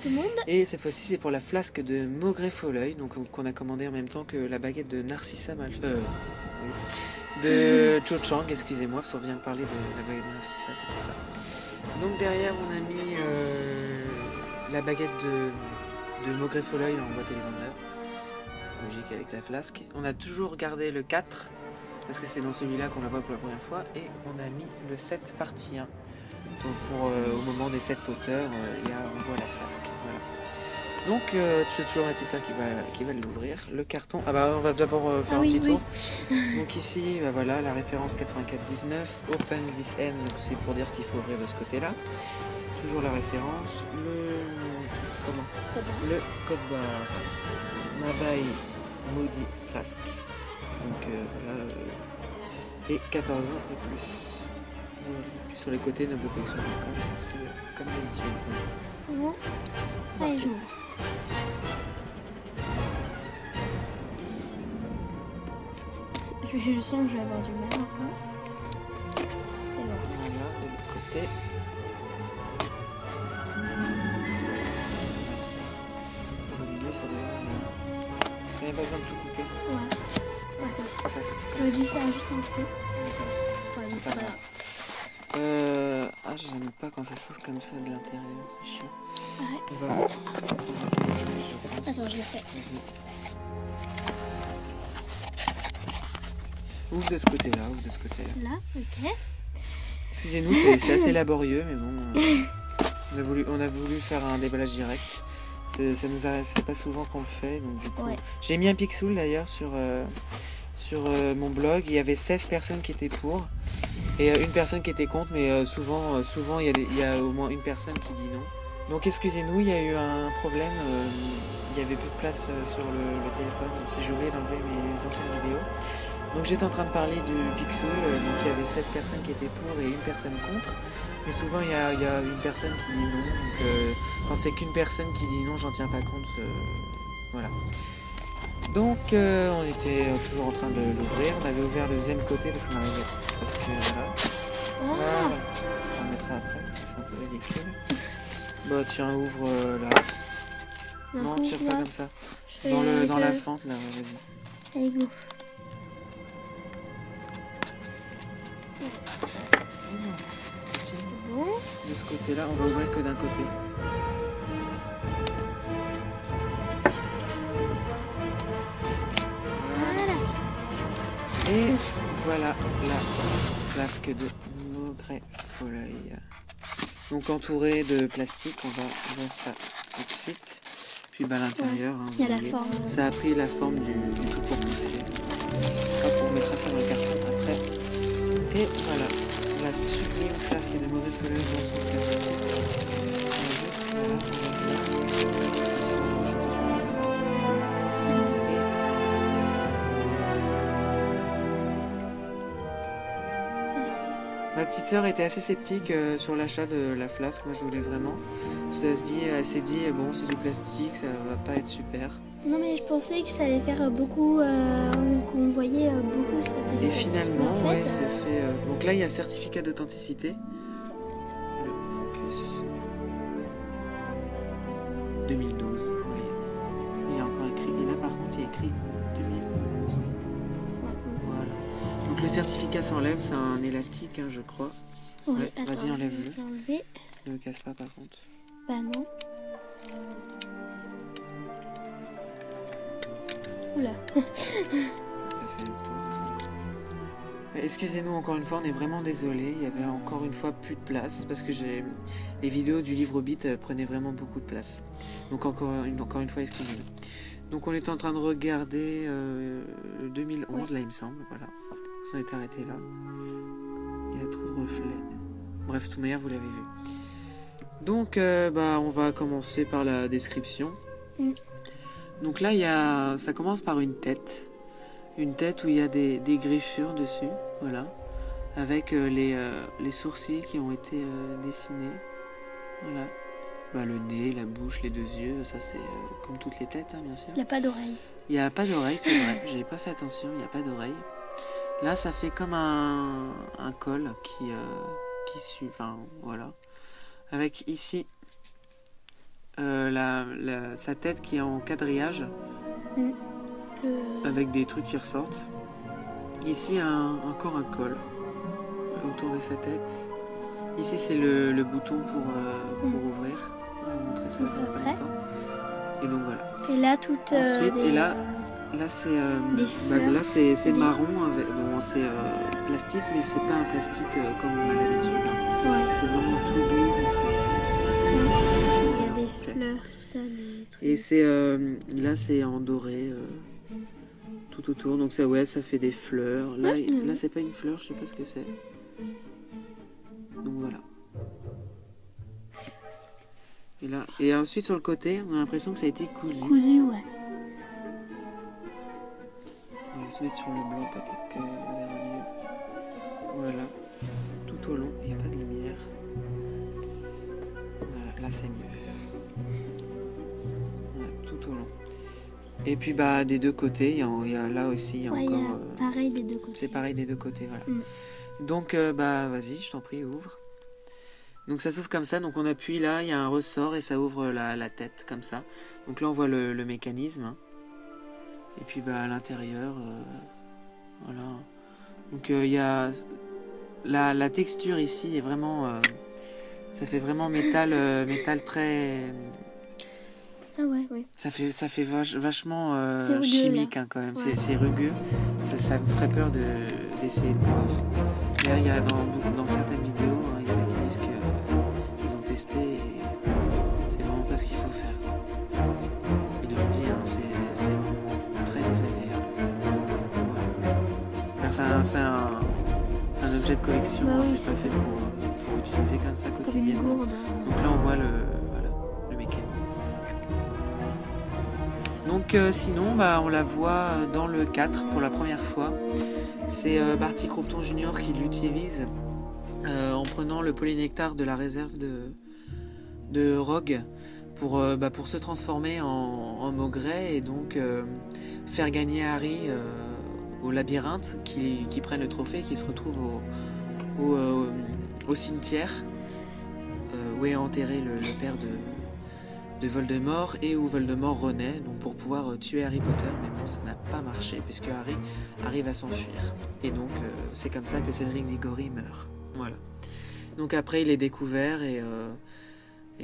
tout le monde. Et cette fois-ci, c'est pour la flasque de Maugrey Folleuil, donc qu'on a commandé en même temps que la baguette de Narcissa de Cho Chang, excusez-moi, parce qu'on vient de parler de la baguette de Narcissa, c'est pour ça. Donc derrière, on a mis la baguette de Maugrey Folleuil en boîte télévendeur. Logique avec la flasque. On a toujours gardé le 4, parce que c'est dans celui-là qu'on la voit pour la première fois, et on a mis le 7 partie 1. Donc au moment des 7 poteurs, on voit la flasque. Voilà. Donc c'est toujours ma petite soeur qui va l'ouvrir. Le carton, on va d'abord faire un petit tour. Donc ici, voilà, la référence 8419, Open 10N, donc c'est pour dire qu'il faut ouvrir de ce côté-là. Toujours la référence, le code barre Mabai Maudit Flasque. Donc voilà, et 14 ans et plus. Puis sur les côtés, noble-collection.com, ça c'est comme d'habitude. Bon. C'est parti. Je sens que je vais avoir du mal encore. C'est bon. Voilà, de l'autre côté. Au milieu, ça doit être... Il n'y a pas besoin de tout couper. Ouais. Ouais, c'est bon. Ça, J'aurais dû faire juste un peu. Ouais, c'est pas voilà. grave. J'aime pas quand ça s'ouvre comme ça de l'intérieur, c'est chiant. Ouais. On va voir. Je pense. Attends, je l'ai fait. Ouvre de ce côté-là, ouvre de ce côté-là. Là, ok. Excusez-nous, c'est assez laborieux, mais bon. On a voulu faire un déballage direct. C'est pas souvent qu'on le fait, donc du coup. Ouais. J'ai mis un pixel d'ailleurs sur mon blog. Il y avait 16 personnes qui étaient pour et une personne qui était contre, mais souvent il y a au moins une personne qui dit non. Donc excusez-nous, il y a eu un problème. Il y avait plus de place sur le téléphone, donc j'ai oublié d'enlever mes anciennes vidéos. Donc j'étais en train de parler du pixel, donc il y avait 16 personnes qui étaient pour et une personne contre. Mais souvent il y a une personne qui dit non, donc quand c'est qu'une personne qui dit non, j'en tiens pas compte. Voilà. Donc on était toujours en train de l'ouvrir, on avait ouvert le deuxième côté parce qu'on arrivait parce que voilà. Voilà. On le mettra après, parce que c'est un peu ridicule. Bah tiens, ouvre là. Non, tire pas comme ça. Dans la fente là, vas-y. Allez, go. Bon. De ce côté-là, on va ouvrir que d'un côté. Voilà. Et voilà la flasque de Maugrey Folleuil. Donc entourée de plastique, on va ouvrir ça tout de suite. Puis à l'intérieur, hein, il y a la forme. Ça a pris la forme du tout pour pousser. Hop, on mettra ça dans le carton après. Et voilà, la sublime flasque de Maugrey Folleuil dans son plastique. Ma petite sœur était assez sceptique sur l'achat de la flasque. Moi je voulais vraiment. Elle s'est dit bon, c'est du plastique, ça va pas être super. Non, mais je pensais que ça allait faire beaucoup, qu'on voyait beaucoup cette. Et finalement, en fait, ouais, c'est fait. Donc là, il y a le certificat d'authenticité. Le Focus 2012, vous voyez. Il y a encore écrit. Et là, par contre, il y a écrit 2011. Voilà. Donc le certificat s'enlève, c'est un élastique, hein, je crois. Ouais, vas-y, enlève-le. Je vais enlever. Ne le casse pas, par contre. Bah non. Oula. Excusez-nous encore une fois, on est vraiment désolé. Il y avait encore une fois plus de place parce que les vidéos du livre Hobbit prenaient vraiment beaucoup de place. Donc encore une fois, excusez-nous. Donc on est en train de regarder 2011, là il me semble. Voilà, on est arrêté là. Il y a trop de reflets. Bref, de toute manière, vous l'avez vu. Donc on va commencer par la description. Donc là, ça commence par une tête. Une tête où il y a des griffures dessus, voilà. Avec les sourcils qui ont été dessinés. Voilà. Le nez, la bouche, les deux yeux, ça c'est comme toutes les têtes, hein, bien sûr. Il n'y a pas d'oreille. Il n'y a pas d'oreille, c'est vrai. J'avais pas fait attention, il n'y a pas d'oreille. Là, ça fait comme un col qui suit, enfin, voilà. Avec ici sa tête qui est en quadrillage avec des trucs qui ressortent. Ici encore un col autour de sa tête. Ici c'est le bouton pour ouvrir. On va montrer ça dans pas longtemps. Et donc voilà. Et là toute ensuite et là c'est là c'est marron avec, bon c'est plastique mais c'est pas un plastique comme on a l'habitude. Ouais. C'est vraiment tout doux. Il y a des fleurs, tout ça, des trucs. Et c'est là c'est en doré tout autour. Donc ça ça fait des fleurs. Là c'est pas une fleur, je sais pas ce que c'est. Donc voilà. Et là et ensuite sur le côté, on a l'impression que ça a été cousu. Cousu, ouais. On va se mettre sur le blanc peut-être que on verra mieux. Voilà. Tout au long, il n'y a pas de lumière. Voilà, là c'est mieux. Voilà, tout au long. Et puis bah des deux côtés, il y a là aussi, il y a encore. Pareil des deux côtés. C'est pareil des deux côtés, voilà. Donc bah vas-y, je t'en prie, ouvre. Donc ça s'ouvre comme ça, donc on appuie là, il y a un ressort et ça ouvre la tête comme ça. Donc là on voit le mécanisme. Et puis bah à l'intérieur, voilà. Donc il y a la texture ici est vraiment, ça fait vraiment métal très. Ah ouais, ouais. Ça fait vachement rugueux, chimique hein, quand même. Ouais. C'est rugueux. Ça me ferait peur d'essayer de boire. Là, il y a dans certaines vidéos, il y en a qui disent qu'ils ont testé et c'est vraiment pas ce qu'il faut faire. Quoi. Ils l'ont dit, hein, c'est vraiment très désagréable. Voilà. C'est un objet de collection, bah, oui, c'est pas fait pour utiliser comme ça quotidiennement. Comme une gourde, Donc là, on voit le mécanisme. Donc sinon, bah, on la voit dans le 4 pour la première fois. C'est Barty Crompton Jr. qui l'utilise en prenant le polynectar de la réserve de Rogue pour se transformer en Maugrey et donc faire gagner Harry au labyrinthe qui prenne le trophée et qui se retrouve au cimetière où est enterré le père de Voldemort et où Voldemort renaît donc pour pouvoir tuer Harry Potter, mais bon ça n'a pas marché puisque Harry arrive à s'enfuir et donc c'est comme ça que Cédric Diggory meurt. Voilà. Donc après il est découvert et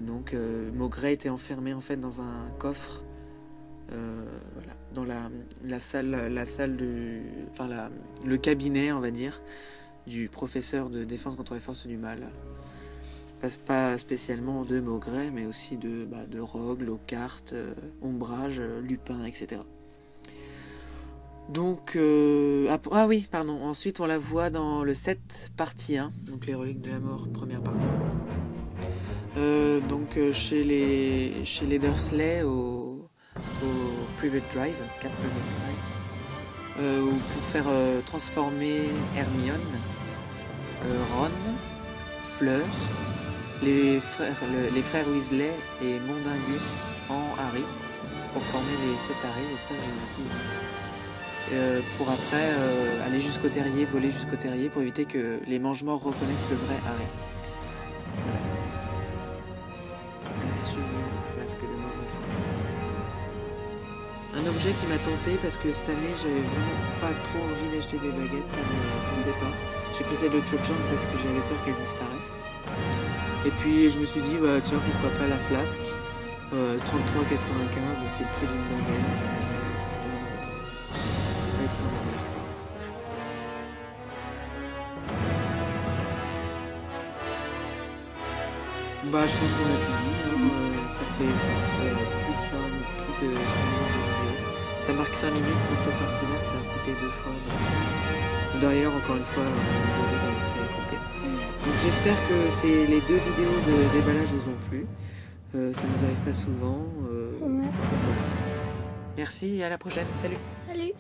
donc Maugrey était enfermé en fait dans un coffre voilà, dans la salle le cabinet on va dire du professeur de défense contre les forces du mal. Pas spécialement de Maugrey, mais aussi de Rogue, Lockhart, Ombrage, Lupin, etc. Donc, ensuite on la voit dans le 7 partie 1, donc les reliques de la mort, première partie. Chez les Dursley au Private Drive, 4 Private Drive, pour faire transformer Hermione, Ron, Fleur, les frères Weasley et Mundungus en Harry pour former les 7 Harry, j'espère que j'ai tout dit. Pour après aller jusqu'au terrier, voler jusqu'au terrier pour éviter que les mange-morts reconnaissent le vrai Harry. Voilà. La flasque de mort de feu. Un objet qui m'a tenté parce que cette année j'avais vraiment pas trop envie d'acheter des baguettes, ça me tentait pas. J'ai pris celle de Cho-Chang parce que j'avais peur qu'elle disparaisse. Et puis je me suis dit, bah, tiens, pourquoi pas la flasque. 33,95, c'est le prix d'une baguette. C'est pas extraordinaire. Bah, je pense qu'on a tout dit. Hein. Ça fait plus de 5 minutes de vidéo. Ça marque 5 minutes pour cette partie-là, ça a coupé 2 fois. D'ailleurs, encore une fois, désolé, ça a coupé. Donc j'espère que les 2 vidéos de déballage vous ont plu. Ça nous arrive pas souvent. Merci et à la prochaine. Salut. Salut.